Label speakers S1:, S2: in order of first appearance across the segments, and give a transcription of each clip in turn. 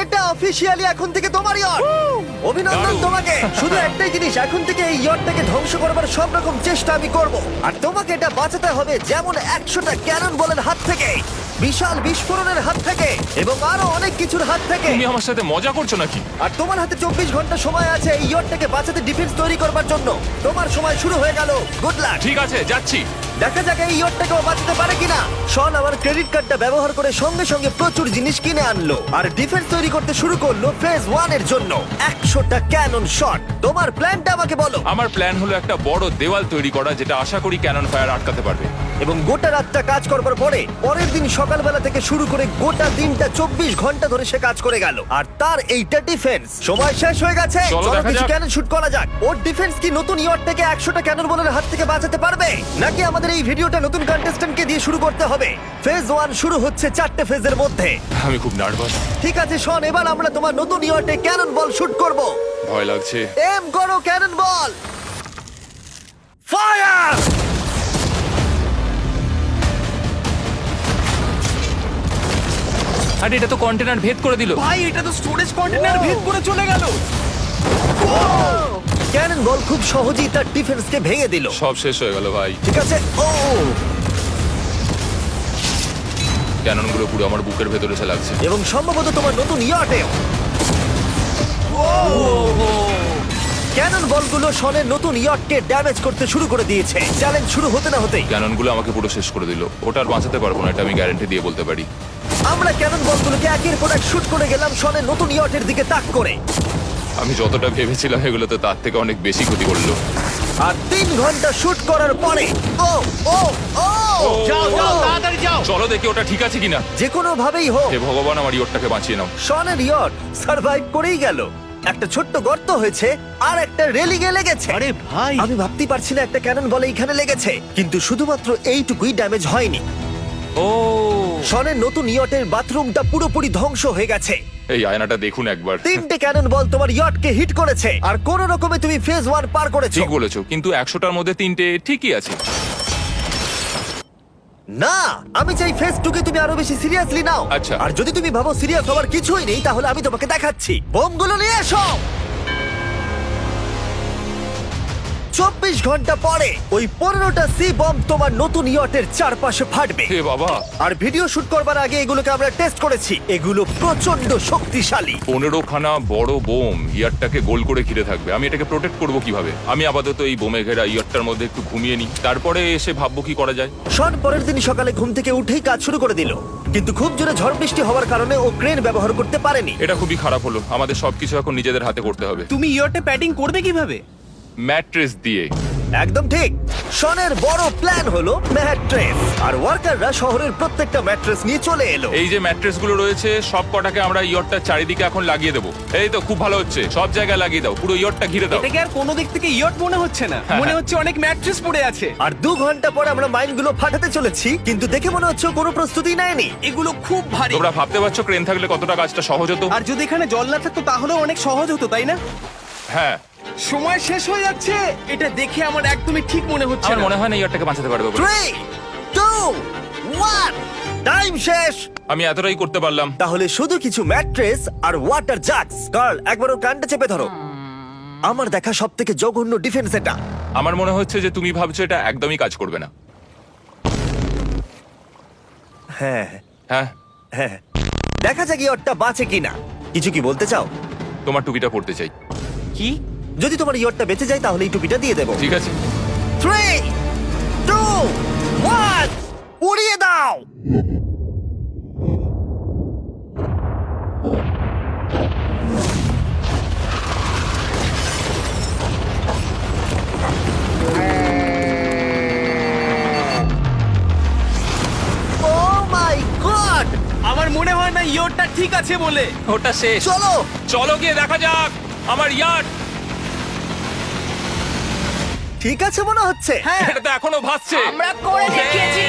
S1: এটা অফিসিয়ালি এখন থেকে তোমার ইয়ট। অভিনন্দন
S2: দারুণ।
S1: তোমাকে। শুধু একটাই জিনিস, এখন থেকে এই ইয়টটাকে ধ্বংস করবার সব রকম চেষ্টা আমি করব, আর তোমাকে এটা বাঁচাতে হবে যেমন 100টা ক্যানন বলের হাত থেকে, বিশাল বিস্ফোরণের হাত থেকে, এবং আরো অনেক কিছুর হাত থেকে।
S2: তুমি আমার সাথে মজা করছো নাকি?
S1: আর তোমার হাতে 24 ঘন্টা সময় আছে এই ইয়টটাকে বাঁচাতে, ডিফেন্স তৈরি করবার জন্য। তোমার সময় শুরু হয়ে গেল। Good luck.
S2: ঠিক আছে, যাচ্ছি।
S1: দেখা যাক এই ইয়টটাকেও বাঁচাতে পারে কিনা। শন আমার ক্রেডিট কার্ডটা ব্যবহার করে সঙ্গে সঙ্গে প্রচুর জিনিস কিনে আনলো আর ডিফেন্স তৈরি করতে শুরু করলো ফেজ 1 এর জন্য 100টা ক্যানন শট। তোমার প্ল্যানটা আমাকে বলো।
S2: আমার প্ল্যান হলো একটা বড় দেওয়াল তৈরি করা, যেটা আশা করি ক্যানন ফায়ার আটকাতে পারবে।
S1: এবং গোটা রাতটা কাজ করবার পরে পরের দিন সকালবেলা থেকে শুরু করে গোটা দিনটা 24 ঘন্টা ধরে সে কাজ করে গেল, আর তার এইটা ডিফেন্স। সময় শেষ হয়ে গেছে,
S2: চলো দেখা
S1: কিছু
S2: যাক।
S1: ক্যানন শুট করা যাক। ওর ডিফেন্স কি নতুন ইয়ট থেকে 100টা ক্যানন বলের হাত থেকে বাঁচাতে পারবে, নাকি আমাদের এই ভিডিওটা নতুন কন্টেস্ট্যান্টকে দিয়ে শুরু করতে হবে? ফেজ 1 শুরু হচ্ছে 4টে ফেজের মধ্যে।
S2: আমি খুব নার্ভাস,
S1: ঠিক আছে শন, এবার আমরা তোমার নতুন ইয়টে ক্যানন বল শুট করব।
S2: ভয় লাগছে।
S1: এম করো ক্যানন বল, ফায়ার!
S2: আরে এটা তো কন্টেনার ভেদ করে দিল।
S3: ভাই এটা তো স্টোরেজ কন্টেনার ভেদ করে চলে গেল।
S1: ক্যানন বল খুব সহজেই তার ডিফেন্সকে ভেঙে দিল।
S2: সব শেষ হয়ে গেল ভাই।
S1: ঠিক আছে, ও
S2: ক্যাননগুলো পুরো আমার বুকের ভেতরে এসে লাগছে।
S1: এবং সম্ভবত তোমার নতুন ইয়টেও। ক্যানন বলগুলো শনের নতুন ইয়টকে ড্যামেজ করতে শুরু করে দিয়েছে। চ্যালেঞ্জ শুরু হতে না হতেই
S2: ক্যাননগুলো আমাকে পুরো শেষ করে দিল। ওটা আর বাঁচাতে পারবো না, এটা আমি গ্যারান্টি দিয়ে বলতে পারি।
S1: আমরা ক্যানন বলগুলোকে একের পর এক শুট করে গেলাম শনের নতুন ইয়টের দিকে তাক করে।
S2: আমি যতটা ভেবেছিলাম এগুলো তো তার থেকে অনেক বেশি ক্ষতি করলো।
S1: আর 3 ঘন্টা শুট করার পরে ও ও ও
S3: যাও যাও তাড়াতাড়ি যাও।
S2: চলো দেখি ওটা ঠিক আছে কিনা।
S1: যে কোনো ভাবেই হোক
S2: হে ভগবান, আমার ইয়টটাকে বাঁচিয়ে নাও।
S1: শনের ইয়ট সার্ভাইভ করেই গেল। একটা ছোট্ট গর্ত হয়েছে আর একটা রেলিংয়ে লেগেছে।
S3: আরে ভাই
S1: আমি ভাবতেই পারছি না একটা ক্যানন বলে এইখানে লেগেছে, কিন্তু শুধুমাত্র এইটুকুই ড্যামেজ হয়নি।
S2: ও
S1: শনের নতুন ইয়টের বাথরুমটা পুরোপুরি ধ্বংস হয়ে গেছে।
S2: এই আয়নাটা দেখুন একবার।
S1: 3টে ক্যানন বল তোমার ইয়টকে হিট করেছে, আর কোন রকমে তুমি ফেজ 1 পার করেছো।
S2: ঠিক বলেছো, কিন্তু 100টার মধ্যে 3টে ঠিকই আছে।
S1: না, আমি চাই ফেজ 2 কে তুমি আরো বেশি সিরিয়াসলি নাও।
S2: আচ্ছা।
S1: আর যদি তুমি ভাবো সিরিয়াস হওয়ার কিছুই নেই, তাহলে আমি তোমাকে দেখাচ্ছি। বোমগুলো নিয়ে এসো। 24 ঘন্টা পরে ওই 15টা সি বম তোমার নতুন ইয়টের চারপাশে ফাটবে।
S2: হে বাবা,
S1: আর ভিডিও শুট করবার আগে এগুলোকে আমরা টেস্ট করেছি, এগুলো প্রচন্ড শক্তিশালী।
S2: 15খানা বড় বোম ইয়ারটাকে গোল করে ঘিরে থাকবে। আমি এটাকে প্রোটেক্ট করব কিভাবে? আমি আপাতত এই বোমে ঘেরা ইয়ারটার মধ্যে একটু ঘুমিয়ে নিই, তারপরে এসে ভাববো কি করা যায়।
S1: শন পরের দিন সকালে ঘুম থেকে উঠেই কাজ শুরু করে দিল, কিন্তু খুব জোরে ঝড় বৃষ্টি হওয়ার কারণে ও ক্রেন ব্যবহার করতে পারেনি।
S2: এটা খুবই খারাপ হলো। আমাদের সবকিছু এখন নিজেদের হাতে করতে হবে।
S3: তুমি ইয়রটা প্যাডিং করবে কিভাবে?
S2: ম্যাট্রেস দিয়ে।
S1: একদম ঠিক। শনের বড় প্ল্যান হলো ম্যাট্রেস, আর ওয়ার্কাররা শহরের প্রত্যেকটা ম্যাট্রেস নিয়ে চলে এলো।
S2: এই যে ম্যাট্রেস গুলো রয়েছে সব কটাকে আমরা ইয়রটার চারিদিকে এখন লাগিয়ে দেবো। এই তো খুব ভালো হচ্ছে, সব জায়গায় লাগিয়ে দাও, পুরো ইয়রটা ঘিরে দাও।
S3: এটাকে আর কোনো দিক থেকে ইয়ট মনে হচ্ছে না, মনে হচ্ছে অনেক ম্যাট্রেস পড়ে আছে।
S1: আর 2 ঘন্টা পরে আমরা মাইনগুলো ফাটাতে চলেছি, কিন্তু দেখে মনে হচ্ছে ও কোনো প্রস্তুতি নেয়নি।
S3: এগুলো খুব ভারী।
S2: তোমরা ভাবতে পারছো ক্রেন থাকলে কতটা কাজটা সহজ হতো?
S3: আর যদি এখানে জল না থাকতো তাহলেও অনেক সহজ হতো, তাই না?
S2: হ্যাঁ,
S3: সময় শেষ হয়ে যাচ্ছে। এটা দেখে আমার একদমই ঠিক মনে হচ্ছে
S2: আমার
S3: না।
S2: মনে হয় না ইয়রটাকে বাঁচাতে পারবো বলে।
S1: 3 2 1 টাইম শেষ।
S2: আমি এতটাই করতে পারলাম।
S1: তাহলে শুধু কিছু ম্যাট্রেস আর ওয়াটার জাগস। কার্ল, একবার ওর কানটা চেপে ধরো। আমার দেখা সবথেকে জঘন্য ডিফেন্স এটা।
S2: আমার মনে হচ্ছে যে তুমি ভাবছো এটা একদমই কাজ করবে না।
S1: হ্যাঁ
S2: হ্যাঁ,
S1: হ্যাঁ, দেখা যাক ইয়টটা বাঁচে কিনা। কিছু কি বলতে চাও?
S2: তোমার টুপিটা পড়তে চাই।
S3: কি?
S1: যদি তোমার ইয়টটা বেঁচে যায় তাহলে এই টুপিটা দিয়ে দেবো।
S2: ঠিক আছে।
S1: 3 2 1 উড়িয়ে দাও। Oh my God!
S3: আমার মনে হয় না ইয়রটা ঠিক আছে বলে।
S2: ওটা শেষ।
S1: চলো
S2: চলো গিয়ে দেখা যাক আমার ইয়ার্ড।
S1: ঠিক আছে মনে হচ্ছে।
S3: হ্যাঁ
S2: এটা তো এখনো ভাসছে।
S3: আমরা করে দেখিয়েছি।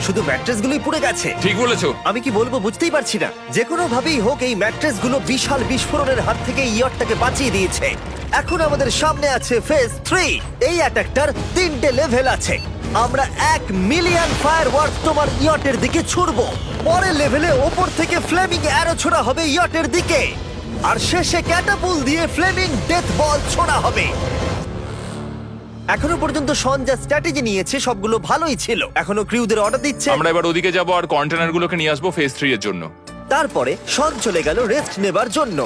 S1: শুধু ম্যাট্রেসগুলোই পুড়ে গেছে।
S2: ঠিক বলেছো।
S1: আমি কি বলবো বুঝতেই পারছি না। যে কোনো ভাবেই হোক এই ম্যাট্রেসগুলো বিশাল বিস্ফোরণের হাত থেকে ইয়টটাকে বাঁচিয়ে দিয়েছে। এখন আমাদের সামনে আছে ফেজ 3। এই অ্যাটাকটার 3টে লেভেল আছে। আমরা 1,000,000 ফায়ারওয়ার্ক তোমার ইয়টের দিকে ছুড়বো। পরের লেভেলে ওপর থেকে ফ্লেমিং অ্যারো ছোড়া হবে ইয়টের দিকে, আর শেষে ক্যাটাপুল দিয়ে ফ্লেমিং ডেথ বল ছোড়া হবে। এখনো পর্যন্ত শন যা স্ট্র্যাটেজি নিয়েছে সবগুলো ভালোই ছিল। এখনো ক্রিউদের অর্ডার দিচ্ছে।
S2: আমরা এবার ওদিকে যাব আর কন্টেনারগুলোকে নিয়ে আসবো ফেজ 3 এর জন্য।
S1: তারপরে শন চলে গেল রেস্ট নেবার জন্য।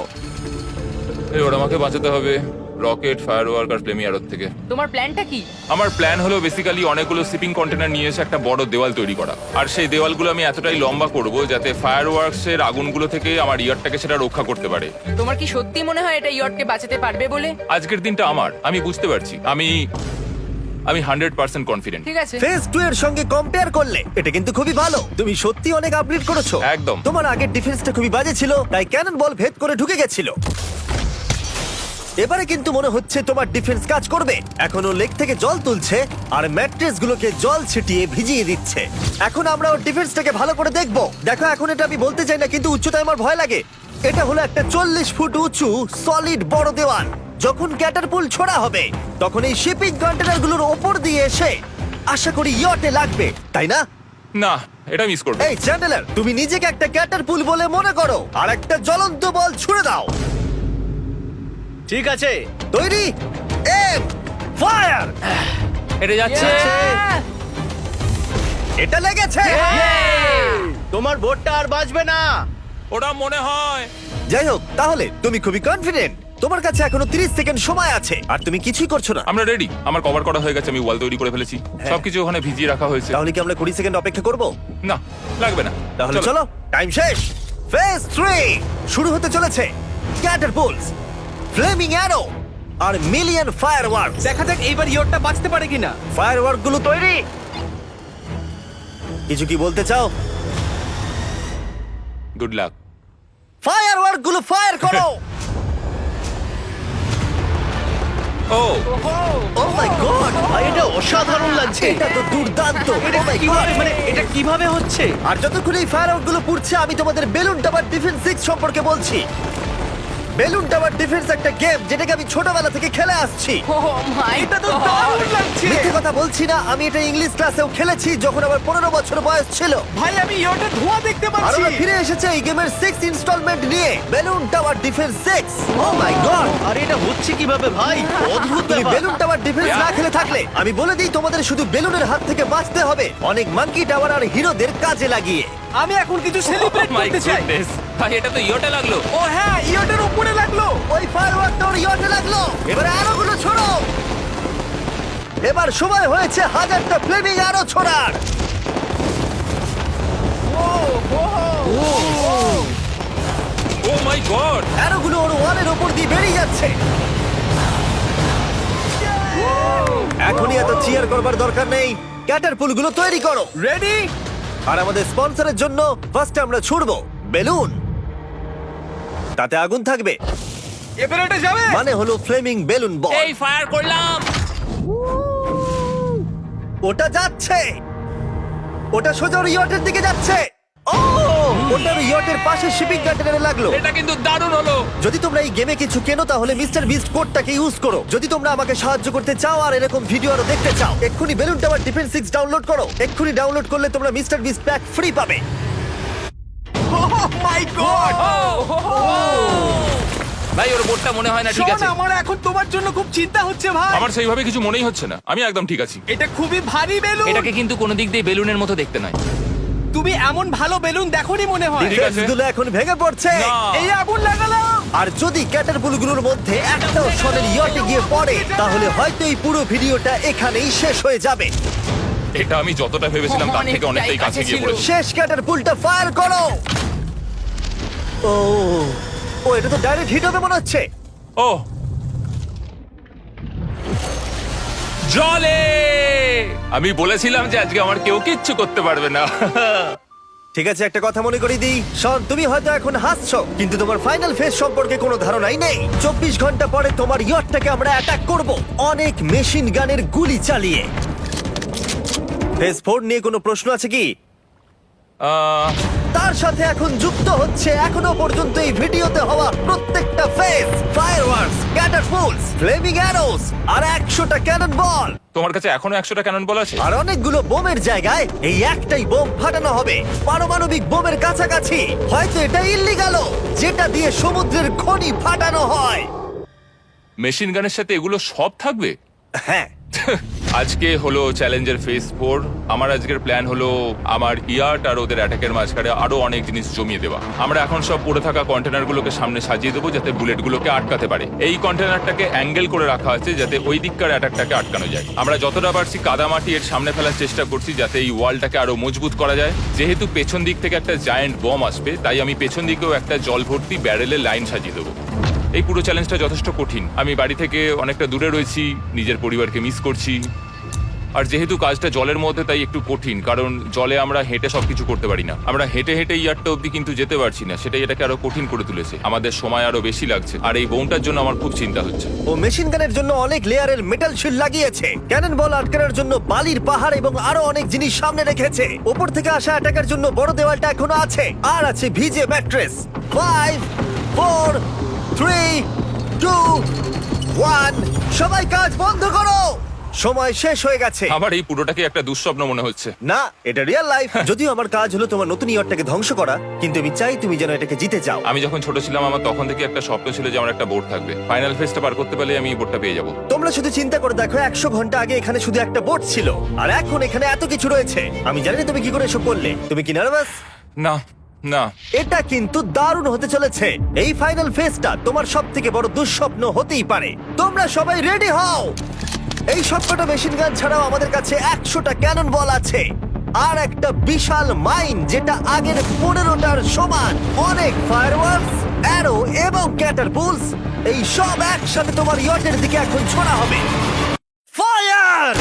S2: এবার আমাকে বাঁচাতে হবে রকেট, ফায়ারওয়ার্ক আর ফ্লেমি অ্যারোর থেকে।
S4: তোমার প্ল্যানটা কি?
S2: আমার প্ল্যান হলো বেসিক্যালি অনেকগুলো শিপিং কন্টেনার নিয়ে এসে একটা বড় দেওয়াল তৈরি করা, আর সেই দেওয়ালগুলো আমি এতটাই লম্বা করব যাতে ফায়ারওয়ার্কস এর আগুনগুলো থেকে আমার ইয়ারটাকে সেটা রক্ষা করতে পারে।
S4: তোমার কি সত্যি মনে হয় এটা ইয়টকে বাঁচাতে পারবে বলে?
S2: আজকের দিনটা আমার, আমি বুঝতে পারছি। আমি 100% কনফিডেন্ট।
S4: ঠিক আছে।
S1: ফেজ 2 এর সঙ্গে কম্পেয়ার করলে এটা কিন্তু খুবই ভালো। তুমি সত্যি অনেক আপগ্রেড করেছো।
S2: একদম।
S1: তোমার আগের ডিফেন্সটা খুবই বাজে ছিল, তাই ক্যানন বল ভেদ করে ঢুকে গেছিল। এবারে কিন্তু মনে হচ্ছে তোমার ডিফেন্স কাজ করবে। এখনো লেক থেকে জল তুলছে আর ম্যাট্রেস গুলোকে জল ছিটিয়ে ভিজিয়ে দিচ্ছে। এখন আমরা ওর ডিফেন্সটাকে ভালো করে দেখবো। দেখো, এখন এটা আমি বলতে চাই না, কিন্তু উচ্চতায় আমার ভয় লাগে। এটা হলো একটা 40 ফুট উঁচু সলিড বড় দেওয়াল। যখন ক্যাটারপুল ছোড়া হবে তখন এই শিপিং কন্টেনার গুলোর ওপর দিয়ে এসে আশা করি ইয়টে লাগবে, তাই না?
S2: না, এটা মিস করব।
S1: এই চ্যান্ডেলার, তুমি নিজেকে একটা ক্যাটারপুল বলে মনে করো আর একটা জ্বলন্ত বল ছুড়ে দাও।
S3: ঠিক আছে।
S1: তৈরি, এম, ফায়ার!
S2: এটা যাচ্ছে।
S4: Yeah!
S1: এটা লেগেছে।
S3: তোমার বোটটা আর বাঁচবে না।
S2: ওটা মনে হয়।
S1: যাই হোক, তাহলে তুমি খুবই কনফিডেন্ট। তোমার কাছে এখনো 30 সেকেন্ড সময় আছে আর তুমি কিছুই করছো না।
S2: আমরা রেডি, আমার কভার করা হয়ে গেছে, আমি ওয়াল তৈরি করে ফেলেছি,
S1: হ্যাঁ।
S2: সবকিছু ওখানে ভিজিয়ে রাখা হয়েছে।
S1: তাহলে কি আমরা 20 সেকেন্ড অপেক্ষা করব?
S2: না, লাগবে না।
S1: তাহলে চলো, টাইম শেষ। ফেজ 3 শুরু হতে চলেছে। ক্যাটারপুলস, ফ্লেমিং অ্যারো আর মিলিয়ন ফায়ারওয়ার্ক।
S3: দেখা যাক এইবার ইয়টটা বাঁচতে পারে কিনা।
S1: ফায়ারওয়ার্ক গুলো তৈরি। কিছু কি বলতে চাও?
S2: Good luck.
S1: ফায়ারওয়ার্ক গুলো ফায়ার করো।
S2: ও
S1: ও মাই গড,
S3: এটা অসাধারণ লাগছে।
S1: এটা তো দুর্দান্ত।
S3: এটা
S1: Oh my
S3: কিভাবে
S1: God!
S3: মানে এটা কিভাবে হচ্ছে?
S1: আর যতক্ষণ এই ফায়ারওয়ার্ক গুলো পুড়ছে আমি তোমাদের বেলুন টাওয়ার ডিফেন্স 6 সম্পর্কে বলছি। বেলুন টাওয়ার ডিফেন্স একটা গেম যেটাকে আমি ছোটবেলা থেকে খেলে আসছি।
S4: Oh my
S3: এটা তো
S4: God!
S3: দারুণ লাগছে।
S1: মিথ্যে কথা বলছি না, আমি এটা ইংলিশ ক্লাসেও খেলেছি যখন আমার 15 বছর বয়স ছিল।
S3: ভাই আমি ইয়টের ধোঁয়া দেখতে
S1: আর
S3: পাচ্ছি।
S1: ওরা ফিরে এসেছে এই গেমের 6 ইনস্টলমেন্ট নিয়ে, বেলুন টাওয়ার ডিফেন্স 6। ও মাই গড,
S3: আর এটা হচ্ছে কিভাবে ভাই? অদ্ভুত
S1: তুমি
S3: ব্যাপার।
S1: বেলুন টাওয়ার ডিফেন্স না খেলে থাকলে আমি বলে দিই তোমাদের শুধু বেলুনের হাত থেকে বাঁচতে হবে অনেক মাঙ্কি টাওয়ার আর হিরোদের কাজে লাগিয়ে।
S3: আমি এখন কিছু সেলিব্রেট
S2: মাই
S3: করতে চাই।
S2: গুডনেস, ভাই এটা তো ইয়োটা লাগলো।
S3: ও হ্যাঁ, ইয়টের উপরে লাগলো।
S1: ওই ফায়ারওয়ার্কটা ওর ইয়টে লাগলো। এবারে আরোগুলো ছোড়ো। এবার সময় হয়েছে 1000টা ফ্লেমিং আরো ছোড়ার।
S2: ও মাই গড,
S1: অ্যারোগুলো ওর ওয়ালের ওপর দিয়ে বেরিয়ে যাচ্ছে। এখনই এত চিয়ার করবার দরকার নেই, ক্যাটারপুলগুলো তৈরি করো।
S3: রেডি?
S1: আর আমাদের স্পন্সরের জন্য ফার্স্টে আমরা ছুড়বো বেলুন, তাতে আগুন থাকবে,
S3: এবারে এটা যাবে।
S1: মানে হলো ফ্লেমিং বেলুন বল।
S2: এই ফায়ার করলাম।
S1: ওটা যাচ্ছে, ওটা সোজা ওর ইয়টের দিকে যাচ্ছে। ও, ওটা ওর ইয়টের পাশে শিপিং কন্টেনারে লাগলো।
S2: এটা কিন্তু দারুণ হলো।
S1: যদি তোমরা এই গেমে কিছু কেনো তাহলে মিস্টার বিস্ট কোডটাকে ইউজ করো। যদি তোমরা আমাকে সাহায্য করতে চাও আর এরকম ভিডিও আরো দেখতে চাও, এক্ষুনি বেলুন টাওয়ার ডিফেন্স 6 ডাউনলোড করো। এক্ষুনি ডাউনলোড করলে তোমরা মিস্টার বিস্ট প্যাক ফ্রি পাবে।
S3: ও মাই গড।
S2: ভাই ওর বোটটা মনে হয় না ঠিক আছে।
S3: আমার এখন তোমার জন্য খুব চিন্তা হচ্ছে ভাই।
S2: আমার সেইভাবে কিছু মনেই হচ্ছে না, আমি একদম ঠিক আছি।
S3: এটা খুবই ভারী বেলুন।
S5: এটাকে কিন্তু কোনো দিক দিয়ে বেলুনের মতো দেখতে নয়।
S3: তুমি এমন ভালো বেলুন দেখোনি মনে হয়।
S2: ঠিক আছে।
S1: ডিফেন্সগুলো এখন ভেঙে পড়ছে।
S2: না।
S3: এই আগুন লাগালাম।
S1: আর যদি ক্যাটারপুলগুলোর মধ্যে একটাও শনের ইয়টে গিয়ে পড়ে তাহলে হয়তো এই পুরো ভিডিওটা এখানেই শেষ হয়ে যাবে।
S2: এটা আমি যতটা ভেবেছিলাম তার থেকে অনেকটাই কাছে গিয়ে পড়েছে।
S1: শেষ ক্যাটারপুলটা ফায়ার করো। ও, ও এটা তো ডাইরেক্ট হিট হবে মনে হচ্ছে।
S2: ও জলে, আমি বলেছিলাম যে আজকে আমার কেউ কিচ্ছু করতে পারবে না।
S1: ঠিক আছে, একটা কথা মনে করিয়ে দিই, শন তুমি হয়তো এখন হাসছো কিন্তু তোমার ফাইনাল ফেজ সম্পর্কে কোনো ধারণাই নেই। 24 ঘন্টা পরে তোমার ইয়টটাকে আমরা অ্যাটাক করব অনেক মেশিন গানের গুলি চালিয়ে। ফেজ 4 নিয়ে কোনো প্রশ্ন আছে কি? তার সাথে এখন যুক্ত হচ্ছে এখনো পর্যন্ত এই ভিডিওতে হওয়া প্রত্যেকটা face, fireworks, catapults, flaming arrows আর 100টা ক্যানন বল।
S2: তোমার কাছে এখনো 100টা ক্যানন বল আছে?
S1: আর অনেকগুলো বোমের জায়গায় এই একটাই বোম ফাটানো হবে, পারমাণবিক বোমের কাছাকাছি। হয়তো এটা ইল্লিগাল, যেটা দিয়ে সমুদ্রের খনি ফাটানো হয়।
S2: মেশিন গানের সাথে এগুলো সব থাকবে?
S1: হ্যাঁ,
S2: আজকে হলো চ্যালেঞ্জের ফেজ 4। আমার আজকের প্ল্যান হলো আমার ইয়ার্ট আর ওদের অ্যাটাকের মাঝখানে আরো অনেক জিনিস জমিয়ে দেওয়া। আমরা এখন সব পড়ে থাকা কন্টেনারগুলোকে সামনে সাজিয়ে দেবো যাতে বুলেটগুলোকে আটকাতে পারে। এই কন্টেনারটাকে অ্যাঙ্গেল করে রাখা আছে যাতে ওই দিককার অ্যাটাকটাকে আটকানো যায়। আমরা যতটা পারছি কাদামাটি এর সামনে ফেলার চেষ্টা করছি যাতে এই ওয়ালটাকে আরো মজবুত করা যায়। যেহেতু পেছন দিক থেকে একটা জায়ান্ট বম আসবে, তাই আমি পেছন দিকেও একটা জল ভর্তি ব্যারেলের লাইন সাজিয়ে দেবো। এই পুরো চ্যালেঞ্জটা যথেষ্ট কঠিন। আমি বাড়ি থেকে অনেকটা দূরে রয়েছি, নিজের পরিবারকে মিস করছি। আর যেহেতু কাজটা জলের মধ্যে, তাই একটু কঠিন, কারণ জলে আমরা হেঁটে সবকিছু করতে পারি না। আমরা হেঁটে হেঁটে ইয়ারটা অব্দি কিন্তু যেতে পারছি না, সেটাই এটাকে আরো কঠিন করে তুলেছে। আমাদের সময় আরো বেশি লাগছে, আর এই বোমটার জন্য আমার খুব চিন্তা হচ্ছে।
S1: ও মেশিন গানের জন্য অনেক লেয়ারের মেটাল শিল্ড লাগিয়েছে, ক্যানন বল আটকানোর জন্য বালির পাহাড় এবং আরো অনেক জিনিস সামনে রেখেছে। উপর থেকে আসা অ্যাটাকের জন্য বড় দেওয়ালটা এখনো আছে, আর আছে ভিজে ম্যাট্রেস। 5 4 3 2 1 সবাই কাজ বন্ধ করো, সময় শেষ হয়ে গেছে।
S2: আমার এই পুরোটাকে একটা দুঃস্বপ্ন মনে হচ্ছে।
S1: না, এটা রিয়েল লাইফ। যদিও আমার কাজ হলো তোমার নতুন ইয়ারটাকে ধ্বংস করা, কিন্তু আমি চাই তুমি যেন এটাকে জিতে যাও।
S2: আমি যখন ছোট ছিলাম, আমার তখন থেকে একটা স্বপ্ন ছিল যে আমার একটা বোট থাকবে। ফাইনাল ফেজটা পার করতে পারলে আমি এই বোটটা পেয়ে যাবো।
S1: তোমরা শুধু চিন্তা করে দেখো, 100 ঘন্টা আগে এখানে শুধু একটা বোট ছিল, আর এখন এখানে এত কিছু রয়েছে। আমি জানি না তুমি কি করে এসব করলে। তুমি কি নার্ভাস?
S2: না না,
S1: এটা কিন্তু দারুণ হতে চলেছে। এই ফাইনাল ফেজটা তোমার সব থেকে বড় দুঃস্বপ্ন হতেই পারে। তোমরা সবাই রেডি হও। এই সবকটা মেশিন গান ছাড়াও আমাদের কাছে 100টা ক্যানন বল আছে, আর একটা বিশাল মাইন যেটা আগের 15টার সমান। অনেক ফায়ারওয়ার্কস, অ্যারো এবং ক্যাটারপুলস, এই সব একসাথে তোমার ইয়টের দিকে এখন ছোড়া হবে। ফায়ার!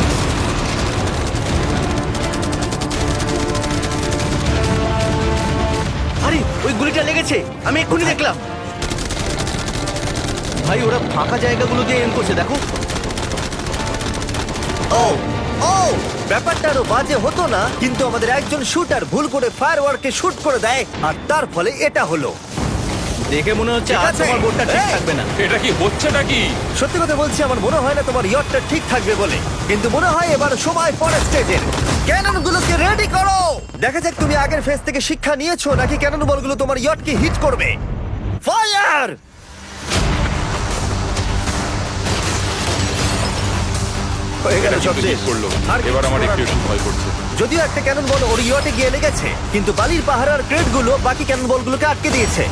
S3: আরে ওই গুলিটা লেগেছে, আমি এক্ষুনি দেখলাম। ভাই ওরা ফাঁকা জায়গাগুলো দিয়ে এম করছে, দেখো।
S1: ও ও ব্যাপারটা আরো বাজে হতো না, কিন্তু আমাদের একজন শুটার ভুল করে ফায়ারওয়ার্ককে শুট করে দেয়, আর তার ফলে এটা হলো।
S3: দেখে মনে হচ্ছে
S1: ঠিক
S3: আর
S1: আছে।
S3: তোমার বোটটা ঠিক
S1: এই!
S3: থাকবে না।
S2: এটা কি হচ্ছেটা কি?
S1: সত্যি কথা বলছি, আমার মনে হয় না তোমার ইয়টটা ঠিক থাকবে বলে, কিন্তু মনে হয় এবার সময় পরের স্টেজের। ক্যানন গুলোকে রেডি করো। দেখা যাক তুমি আগের ফেজ থেকে শিক্ষা নিয়েছো নাকি ক্যানন বলগুলো তোমার ইয়টকে হিট করবে। ফায়ার! হয়ে গেল
S2: এটা
S1: সব
S2: কিন্তু
S1: শেষ।
S2: ঠিক করলো।
S1: আর
S2: এবার আমার
S1: কিছু
S2: একটু
S1: করার
S2: একটু ভয় করছে।
S1: যদিও একটা ক্যানন বল ওর ইয়টে গিয়ে লেগেছে, কিন্তু বালির পাহাড় আর ক্রেটগুলো বাকি ক্যানন বলগুলোকে আটকে দিয়েছে।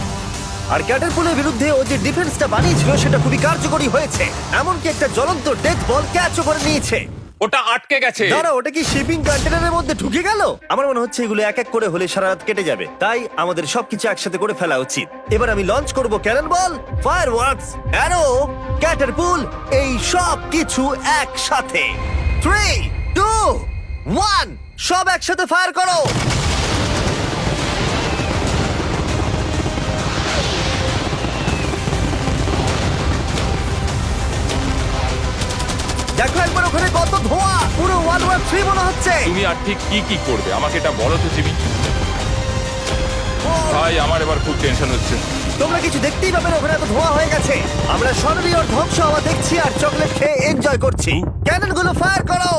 S1: আর ক্যাটারপুলের বিরুদ্ধে ও যে ডিফেন্সটা বানিয়েছিল সেটা খুবই কার্যকরী হয়েছে। এমনকি একটা জ্বলন্ত ডেথ বল ক্যাচও করে নিয়েছে।
S2: ওটা আটকে গেছে।
S1: দাঁড়া, ওটা কি শিপিং কন্টেনারের মধ্যে ঢুকে গেল? আমার মনে হচ্ছে এগুলো এক এক করে হলে সারা রাত কেটে যাবে, তাই আমাদের সবকিছু একসাথে করে ফেলা উচিত। এবার আমি লঞ্চ করব ক্যানন বল, ফায়ারওয়ার্কস, অ্যারো, ক্যাটারপুল, এই সব কিছু একসাথে। 3 2 1 সব একসাথে ফায়ার করো। দেখো একবার ওখানে কত ধোঁয়া, পুরো ওয়ার্ল্ড ওয়ার 3 মনে হচ্ছে।
S2: তুমি আর ঠিক কি কি করবে আমাকে এটা বলো তো জিমি। ভাই আমার এবার খুব টেনশন হচ্ছে।
S1: তোমরা কিছু দেখতেই পাবে না, ওখানে এত ধোঁয়া হয়ে গেছে। আমরা সরাসরি ওর ধ্বংস হওয়া দেখছি আর চকলেট খেয়ে এনজয় করছি। ক্যানন গুলো ফায়ার করো।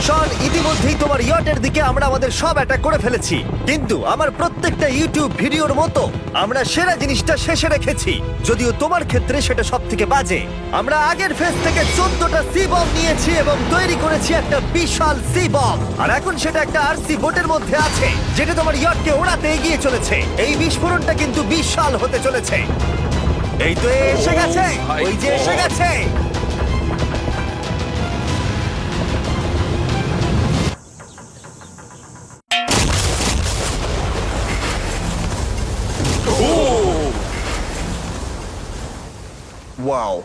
S1: শন, ইতিমধ্যেই তোমার ইয়টের দিকে আমরা আমাদের সব অ্যাটাক করে ফেলেছি, কিন্তু আমার প্রত্যেকটা ইউটিউব ভিডিওর মতো আমরা সেরা জিনিসটা শেষে রেখেছি। যদিও তোমার ক্ষেত্রে সেটা সব থেকে বাজে। আমরা আগের ফেজ থেকে 14টা সি বম নিয়েছি এবং তৈরি করেছি একটা বিশাল সি বম, আর এখন সেটা একটা আরসি বোটের মধ্যে আছে যেটা তোমার ইয়টকে ওড়াতে এগিয়ে চলেছে। এই বিস্ফোরণটা কিন্তু বিশাল হতে চলেছে। এই তো এসে গেছে, ওই যে এসে গেছে। ওয়াও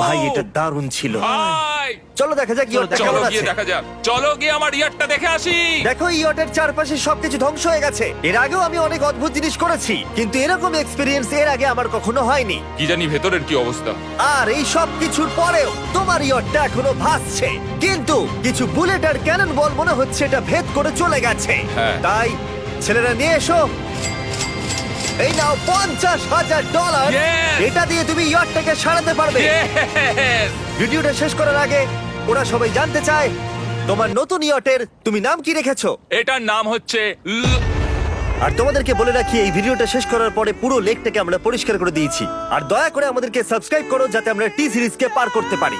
S1: ভাই, এটা দারুণ ছিল।
S2: ভাই ভাই
S1: চলো দেখা যাক ইয়টটা
S2: চলো
S1: কেমন
S2: গিয়ে
S1: আছে।
S2: দেখা যাক, চলো গিয়ে আমার ইয়ারটা দেখে আসি।
S1: দেখো ইয়টের চারপাশে সবকিছু ধ্বংস হয়ে গেছে। এর আগেও আমি অনেক অদ্ভুত জিনিস করেছি, কিন্তু এরকম এক্সপেরিয়েন্স এর আগে আমার কখনো হয়নি।
S2: কি জানি ভেতরের কি অবস্থা।
S1: আর এই সব কিছুর পরেও তোমার ইয়টটা এখনো ভাসছে, কিন্তু কিছু বুলেট আর ক্যানন বল মনে হচ্ছে এটা ভেদ করে চলে গেছে।
S2: হ্যাঁ।
S1: তাই ছেলেরা নিয়ে এসো, এই নাও $50,000।
S2: Yes!
S1: এটা দিয়ে তুমি ইয়টটাকে সারাতে পারবে।
S2: Yes!
S1: ভিডিওটা শেষ করার আগে ওরা সবাই জানতে চায় তোমার নতুন ইয়টের তুমি নাম কি রেখেছো।
S2: এটার নাম হচ্ছে
S1: আর তোমাদেরকে বলে রাখি, এই ভিডিওটা শেষ করার পরে পুরো লেকটাকে আমরা পরিষ্কার করে দিয়েছি। আর দয়া করে আমাদেরকে সাবস্ক্রাইব করো যাতে আমরা টি সিরিজকে পার করতে পারি।